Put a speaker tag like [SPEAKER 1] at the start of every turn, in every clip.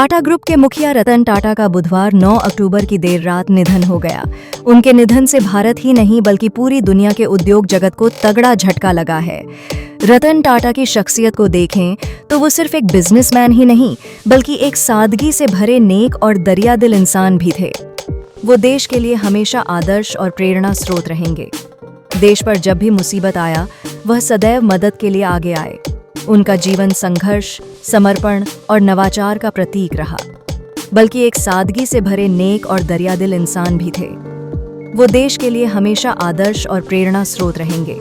[SPEAKER 1] Tata group के मुखिया रतन टाटा का बुधवार 9 अक्टूबर की देर रात निधन हो गया। उनके निधन से भारत ही नहीं बल्कि पूरी दुनिया के उद्योग जगत को तगड़ा झटका लगा है। रतन टाटा की शख्सियत को देखें तो वो सिर्फ एक बिजनेसमैन ही नहीं बल्कि एक सादगी से भरे नेक और दरियादिल इंसान भी थे। वो देश के लिए हमेशा आदर्श और प्रेरणा स्रोत रहेंगे। देश पर जब भी मुसीबत आया वह सदैव मदद के लिए आगे आए। उनका जीवन संघर्ष, समर्पण और नवाचार का प्रतीक रहा, बल्कि एक सादगी से भरे नेक और दरियादिल इंसान भी थे। वो देश के लिए हमेशा आदर्श और प्रेरणा स्रोत रहेंगे।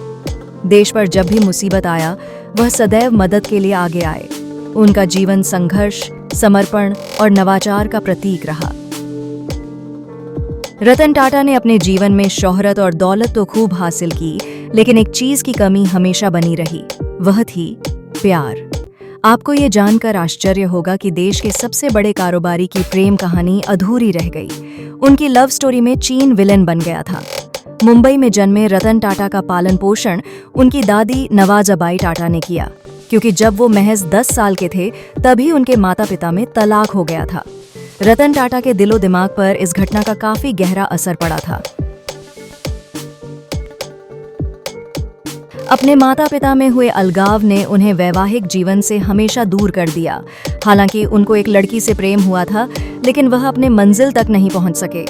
[SPEAKER 1] देश पर जब भी मुसीबत आया वह सदैव मदद के लिए आगे आए। उनका जीवन संघर्ष, समर्पण और नवाचार का प्रतीक रहा। रतन टाटा ने अपने जीवन में शोहरत और दौलत तो खूब हासिल की, लेकिन एक चीज की कमी हमेशा बनी रही, वह थी प्यार। आपको ये जानकर आश्चर्य होगा कि देश के सबसे बड़े कारोबारी की प्रेम कहानी अधूरी रह गई। उनकी लव स्टोरी में चीन विलेन बन गया था। मुंबई में जन्मे रतन टाटा का पालन पोषण उनकी दादी नवाज़बाई टाटा ने किया, क्योंकि जब वो महज 10 साल के थे तभी उनके माता पिता में तलाक हो गया था। रतन टाटा के दिलो दिमाग पर इस घटना का काफी गहरा असर पड़ा था। अपने माता पिता में हुए अलगाव ने उन्हें वैवाहिक जीवन से हमेशा दूर कर दिया। हालांकि उनको एक लड़की से प्रेम हुआ था, लेकिन वह अपने मंजिल तक नहीं पहुंच सके।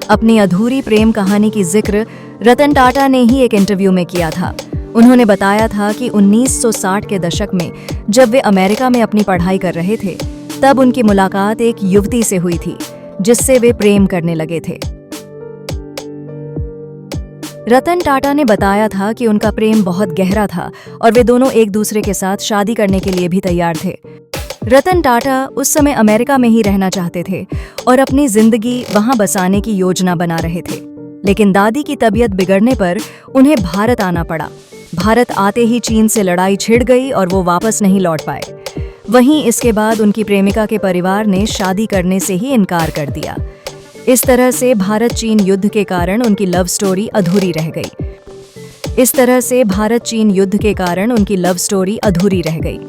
[SPEAKER 1] अपनी अधूरी प्रेम कहानी की जिक्र रतन टाटा ने ही एक इंटरव्यू में किया था। उन्होंने बताया था कि 1960 के दशक में जब वे अमेरिका में अपनी पढ़ाई कर रहे थे, तब उनकी मुलाकात एक युवती से हुई थी जिससे वे प्रेम करने लगे थे। रतन टाटा ने बताया था कि उनका प्रेम बहुत गहरा था और वे दोनों एक दूसरे के साथ शादी करने के लिए भी तैयार थे। रतन टाटा उस समय अमेरिका में ही रहना चाहते थे और अपनी जिंदगी वहां बसाने की योजना बना रहे थे, लेकिन दादी की तबीयत बिगड़ने पर उन्हें भारत आना पड़ा। भारत आते ही चीन से लड़ाई छिड़ गई और वो वापस नहीं लौट पाए। वहीं इसके बाद उनकी प्रेमिका के परिवार ने शादी करने से ही इनकार कर दिया। इस तरह से भारत चीन युद्ध के कारण उनकी लव स्टोरी अधूरी रह गई।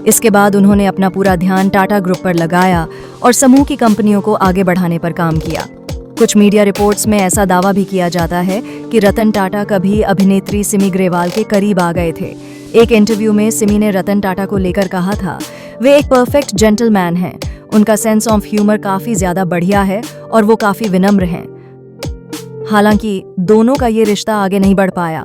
[SPEAKER 1] इसके बाद उन्होंने अपना पूरा ध्यान टाटा ग्रुप पर लगाया और समूह की कंपनियों को आगे बढ़ाने पर काम किया। कुछ मीडिया रिपोर्ट्स में ऐसा दावा भी किया जाता है कि रतन टाटा कभी अभिनेत्री सिमी ग्रेवाल के करीब आ गए थे। एक इंटरव्यू में सिमी ने रतन टाटा को लेकर कहा था, वे एक परफेक्ट जेंटलमैन हैं। उनका सेंस ऑफ ह्यूमर काफी ज्यादा बढ़िया है और वो काफी विनम्र हैं। हालांकि दोनों का ये रिश्ता आगे नहीं बढ़ पाया।